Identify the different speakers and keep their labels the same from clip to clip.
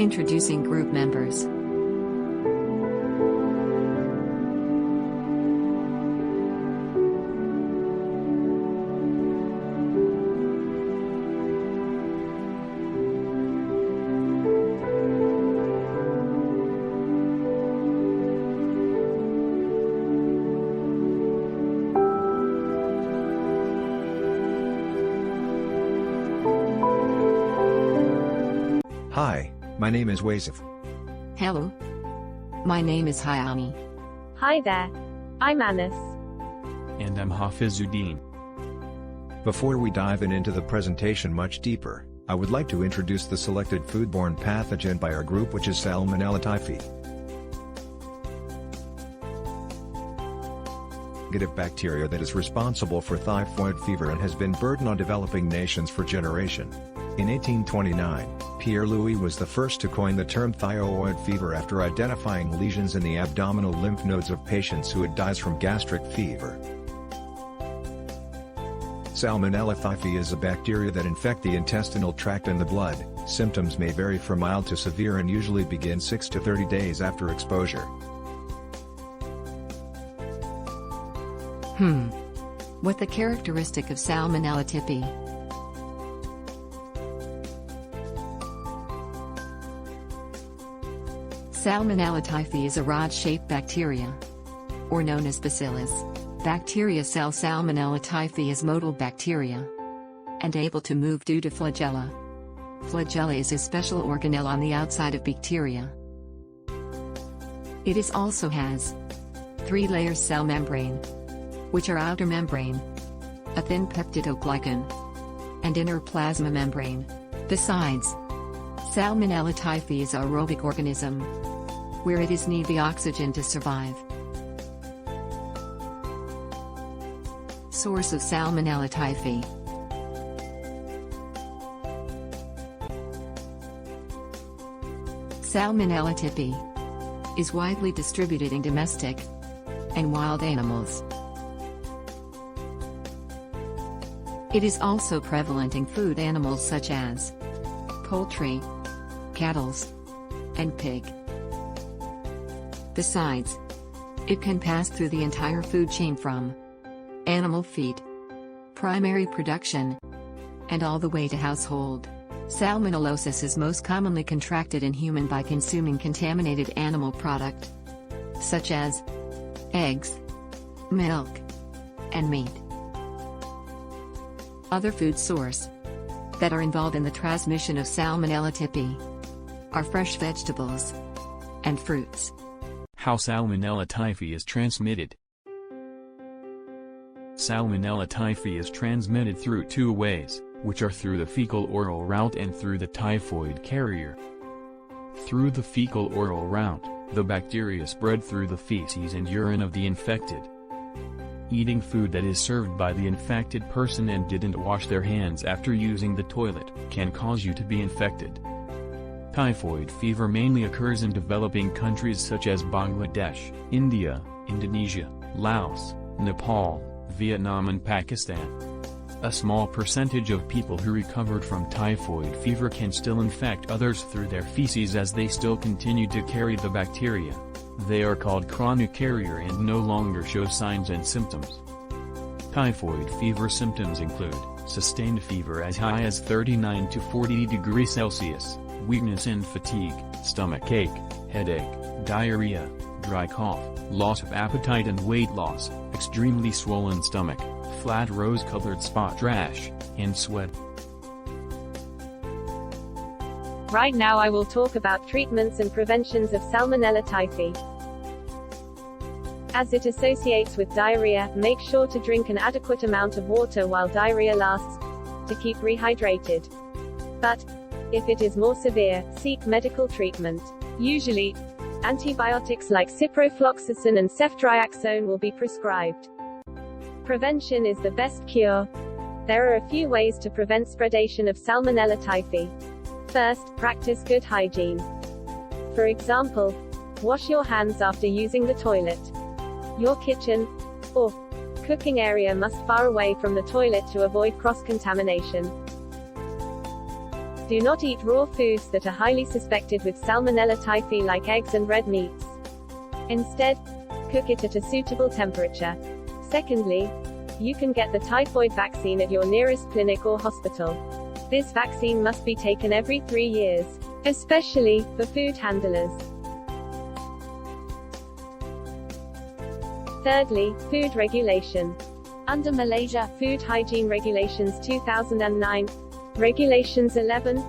Speaker 1: Introducing group members.
Speaker 2: Hi, my name is Wasif.
Speaker 1: Hello. My name is Hayami.
Speaker 3: Hi there. I'm Anis.
Speaker 4: And I'm Hafizuddin.
Speaker 2: Before we dive into the presentation much deeper, I would like to introduce the selected foodborne pathogen by our group, which is Salmonella typhi. Negative bacteria that is responsible for typhoid fever and has been burden on developing nations for generation. In 1829, Pierre Louis was the first to coin the term thyroid fever after identifying lesions in the abdominal lymph nodes of patients who had died from gastric fever. Salmonella typhi is a bacteria that infect the intestinal tract and the blood. Symptoms may vary from mild to severe and usually begin 6 to 30 days after exposure.
Speaker 1: What the characteristic of Salmonella typhi? Salmonella typhi is a rod-shaped bacteria, or known as bacillus. Bacteria cell Salmonella typhi is motile bacteria and able to move due to flagella. Flagella is a special organelle on the outside of bacteria. It also has 3 layers cell membrane, which are outer membrane, a thin peptidoglycan, and inner plasma membrane. Besides, Salmonella typhi is an aerobic organism, where it is need the oxygen to survive. Source of Salmonella typhi. Salmonella typhi is widely distributed in domestic and wild animals. It is also prevalent in food animals such as poultry, cattle, and pig. Besides, it can pass through the entire food chain from animal feed, primary production, and all the way to household. Salmonellosis is most commonly contracted in human by consuming contaminated animal product, such as eggs, milk, and meat. Other food sources that are involved in the transmission of Salmonella typhi are fresh vegetables and fruits.
Speaker 4: How Salmonella typhi is transmitted. Salmonella typhi is transmitted through 2 ways, which are through the fecal-oral route and through the typhoid carrier. Through the fecal-oral route, the bacteria spread through the feces and urine of the infected. Eating food that is served by the infected person and didn't wash their hands after using the toilet can cause you to be infected. Typhoid fever mainly occurs in developing countries such as Bangladesh, India, Indonesia, Laos, Nepal, Vietnam and Pakistan. A small percentage of people who recovered from typhoid fever can still infect others through their feces as they still continue to carry the bacteria. They are called chronic carrier and no longer show signs and symptoms. Typhoid fever symptoms include sustained fever as high as 39 to 40 degrees Celsius, weakness and fatigue, stomach ache, headache, diarrhea, dry cough, loss of appetite and weight loss, extremely swollen stomach, flat rose-colored spot rash, and sweat.
Speaker 3: Right now I will talk about treatments and preventions of Salmonella typhi. As it associates with diarrhea, make sure to drink an adequate amount of water while diarrhea lasts, to keep rehydrated. But, if it is more severe, seek medical treatment. Usually, antibiotics like ciprofloxacin and ceftriaxone will be prescribed. Prevention is the best cure. There are a few ways to prevent spreadation of Salmonella typhi. First, practice good hygiene. For example, wash your hands after using the toilet. Your kitchen or cooking area must far away from the toilet to avoid cross-contamination. Do not eat raw foods that are highly suspected with Salmonella typhi like eggs and red meats. Instead, cook it at a suitable temperature. Secondly, you can get the typhoid vaccine at your nearest clinic or hospital. This vaccine must be taken every 3 years, especially for food handlers. Thirdly, food regulation. Under Malaysia Food Hygiene Regulations 2009, Regulations 11,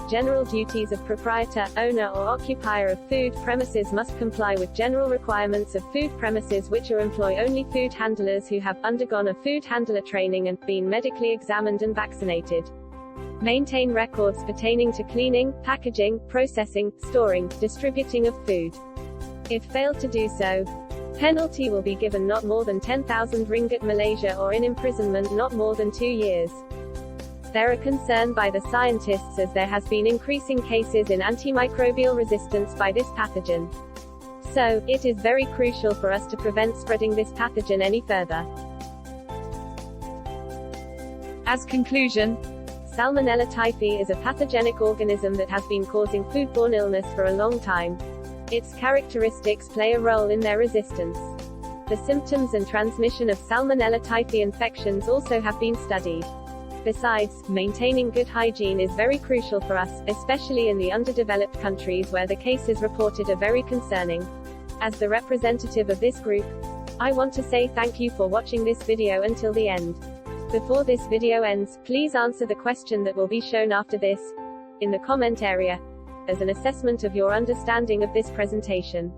Speaker 3: General duties of proprietor, owner or occupier of food premises must comply with general requirements of food premises which are employ only food handlers who have undergone a food handler training and been medically examined and vaccinated. Maintain records pertaining to cleaning, packaging, processing, storing, distributing of food. If failed to do so, penalty will be given not more than 10,000 ringgit Malaysia or in imprisonment not more than 2 years. There are concern by the scientists as there has been increasing cases in antimicrobial resistance by this pathogen. So, it is very crucial for us to prevent spreading this pathogen any further. As conclusion, Salmonella typhi is a pathogenic organism that has been causing foodborne illness for a long time. Its characteristics play a role in their resistance. The symptoms and transmission of Salmonella typhi infections also have been studied. Besides, maintaining good hygiene is very crucial for us, especially in the underdeveloped countries where the cases reported are very concerning. As the representative of this group, I want to say thank you for watching this video until the end. Before this video ends, please answer the question that will be shown after this, in the comment area, as an assessment of your understanding of this presentation.